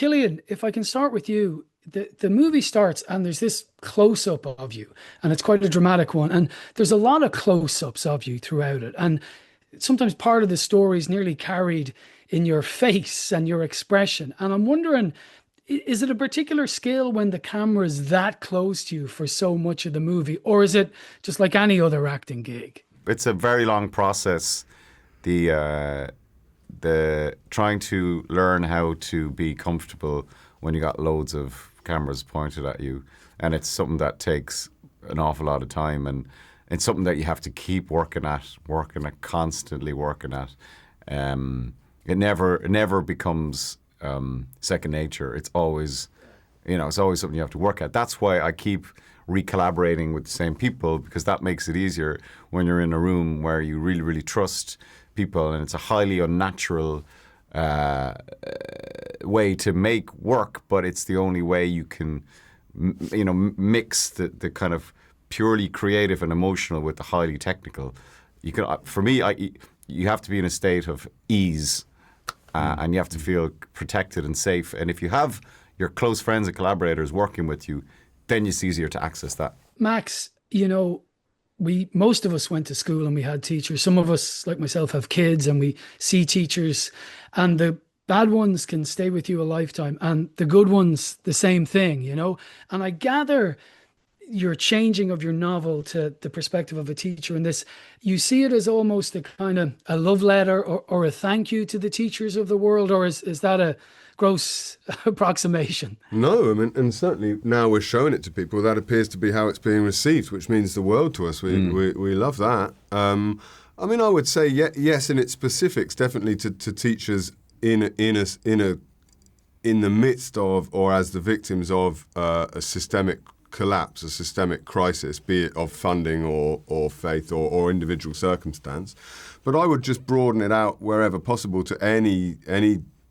Cillian, if I can start with you, the movie starts and there's this close up of you, and it's quite a dramatic one. And there's a lot of close ups of you throughout it. And sometimes part of the story is nearly carried in your face and your expression. And I'm wondering, is it a particular skill when the camera is that close to you for so much of the movie, or is it just like any other acting gig? It's a very long process. The trying to learn how to be comfortable when you got loads of cameras pointed at you, and it's something that takes an awful lot of time, and it's something that you have to keep constantly working at. It never becomes second nature. It's always, it's always something you have to work at. That's why I keep re-collaborating with the same people, because that makes it easier when you're in a room where you really, really trust people, and it's a highly unnatural way to make work, but it's the only way you can, mix the kind of purely creative and emotional with the highly technical. You can, for me, you have to be in a state of ease, and you have to feel protected and safe. And if you have your close friends and collaborators working with you, then it's easier to access that. Max, most of us went to school and we had teachers. Some of us, like myself, have kids and we see teachers, and the bad ones can stay with you a lifetime and the good ones, the same thing, And I gather your changing of your novel to the perspective of a teacher in this, you see it as almost a kind of a love letter or a thank you to the teachers of the world, or is that a gross approximation? No, I mean, and certainly now we're showing it to people, that appears to be how it's being received, which means the world to us. We love that. I would say yes, in its specifics, definitely to teachers in the midst of, or as the victims of a systemic collapse, a systemic crisis, be it of funding or faith or individual circumstance. But I would just broaden it out wherever possible to any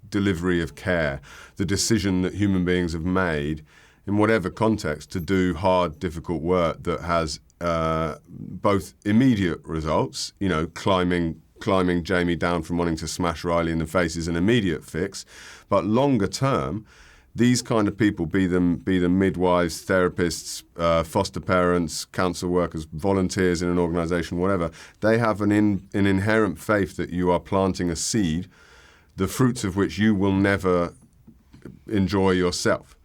delivery of care, the decision that human beings have made in whatever context to do hard, difficult work that has both immediate results, climbing Jamie down from wanting to smash Riley in the face is an immediate fix, but longer term, these kind of people, be them midwives, therapists, foster parents, council workers, volunteers in an organisation, whatever, they have an inherent faith that you are planting a seed, the fruits of which you will never enjoy yourself.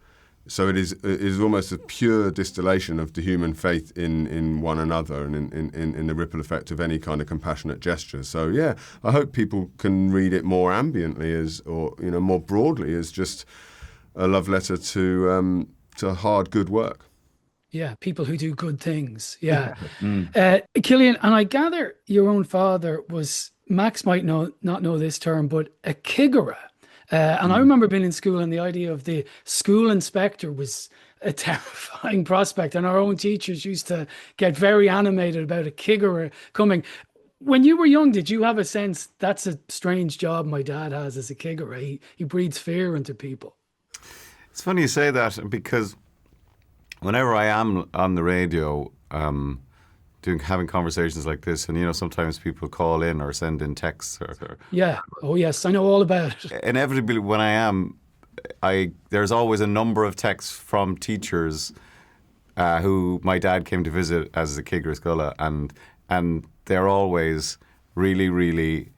So it is almost a pure distillation of the human faith in one another and in the ripple effect of any kind of compassionate gesture. So yeah, I hope people can read it more ambiently more broadly as just a love letter to hard, good work. Yeah, people who do good things. Yeah. Cillian, and I gather your own father was, Max might not know this term, but a kiggerer. And I remember being in school and the idea of the school inspector was a terrifying prospect. And our own teachers used to get very animated about a kiggerer coming. When you were young, did you have a sense that's a strange job my dad has as a kiggerer? He breathes fear into people. It's funny you say that, because whenever I am on the radio, having conversations like this, and sometimes people call in or send in texts. Yeah. Oh yes, I know all about it. Inevitably, when I am, there's always a number of texts from teachers who my dad came to visit as the Kigger Sculla, and they're always really, really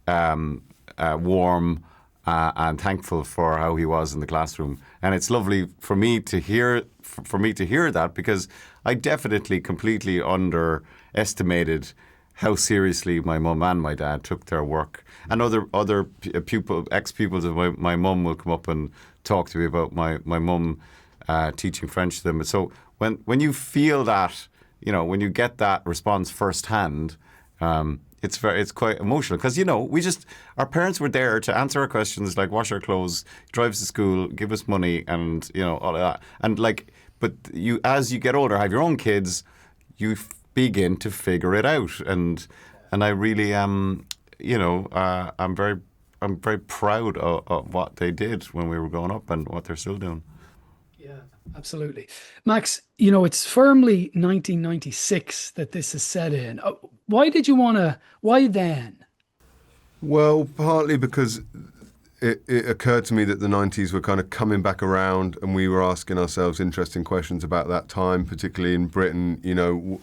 warm and thankful for how he was in the classroom. And it's lovely for me to hear that, because I definitely completely underestimated how seriously my mum and my dad took their work. And other ex-pupils of my mum will come up and talk to me about my mum teaching French to them. So when you feel that, when you get that response firsthand, it's quite emotional, because our parents were there to answer our questions, like wash our clothes, drive us to school, give us money, and all of that. And but as you get older, have your own kids, you begin to figure it out. And I really am, I'm very proud of what they did when we were growing up and what they're still doing. Yeah, absolutely. Max, it's firmly 1996 that this is set in. Why then? Well, partly because it occurred to me that the 90s were kind of coming back around, and we were asking ourselves interesting questions about that time, particularly in Britain. You know,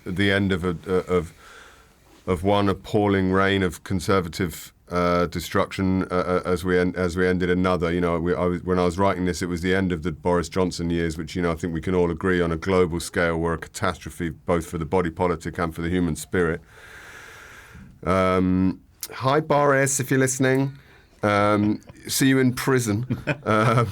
the end of one appalling reign of conservative destruction as we ended another. You know, when I was writing this, it was the end of the Boris Johnson years, which, you know, I think we can all agree on a global scale were a catastrophe both for the body politic and for the human spirit. Hi, Boris, if you're listening. See you in prison. You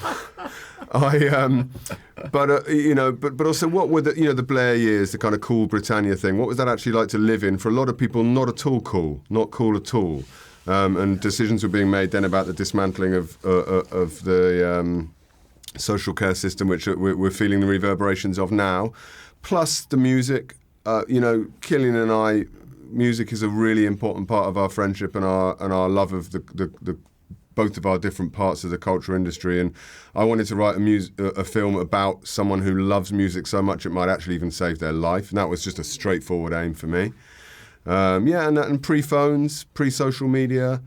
know, but also, what were the Blair years, the kind of cool Britannia thing? What was that actually like to live in? For a lot of people, not at all cool, not cool at all. And decisions were being made then about the dismantling of the social care system, which we're feeling the reverberations of now. Plus the music. You know, Cillian and I, music is a really important part of our friendship and our love of the both of our different parts of the culture industry. And I wanted to write a film about someone who loves music so much it might actually even save their life. And that was just a straightforward aim for me. And pre-phones, pre-social media,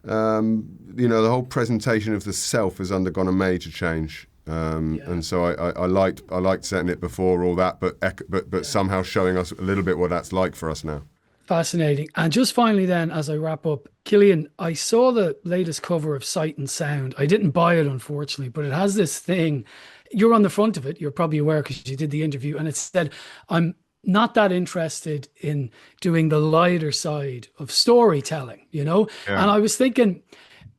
you know, the whole presentation of the self has undergone a major change. And so I liked setting it before all that, but somehow showing us a little bit what that's like for us now. Fascinating. And just finally then, as I wrap up, Cillian, I saw the latest cover of Sight and Sound. I didn't buy it, unfortunately, but it has this thing. You're on the front of it. You're probably aware because you did the interview. And it said, I'm not that interested in doing the lighter side of storytelling, you know? Yeah. And I was thinking,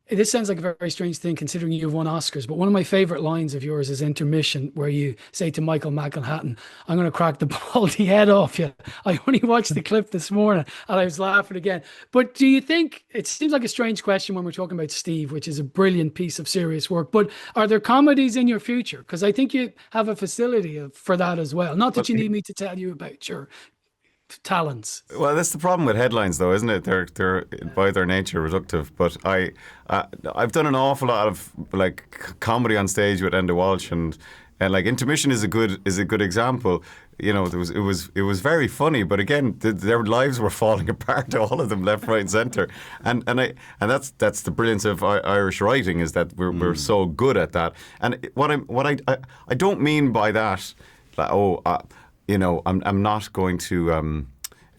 this sounds like a very strange thing considering you've won Oscars, but one of my favorite lines of yours is Intermission, where you say to Michael McElhatton, I'm going to crack the baldy head off you. I only watched the clip this morning and I was laughing again. But do you think, it seems like a strange question when we're talking about Steve, which is a brilliant piece of serious work, but are there comedies in your future? Because I think you have a facility for that as well. Not that you need me to tell you about your talents. Well, that's the problem with headlines, though, isn't it? They're by their nature reductive. But I've done an awful lot of like comedy on stage with Enda Walsh, and like Intermission is a good example. You know, it was very funny, but again, their lives were falling apart, all of them, left, right, and centre. And that's the brilliance of Irish writing, is that we're so good at that. And what I don't mean by that, like, you know, I'm not going to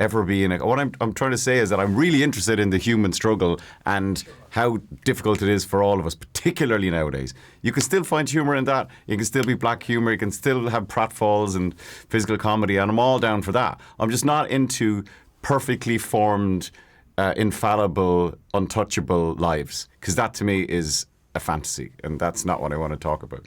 ever be in a... What I'm trying to say is that I'm really interested in the human struggle and how difficult it is for all of us, particularly nowadays. You can still find humour in that. You can still be black humour. You can still have pratfalls and physical comedy, and I'm all down for that. I'm just not into perfectly formed, infallible, untouchable lives, because that to me is a fantasy, and that's not what I want to talk about.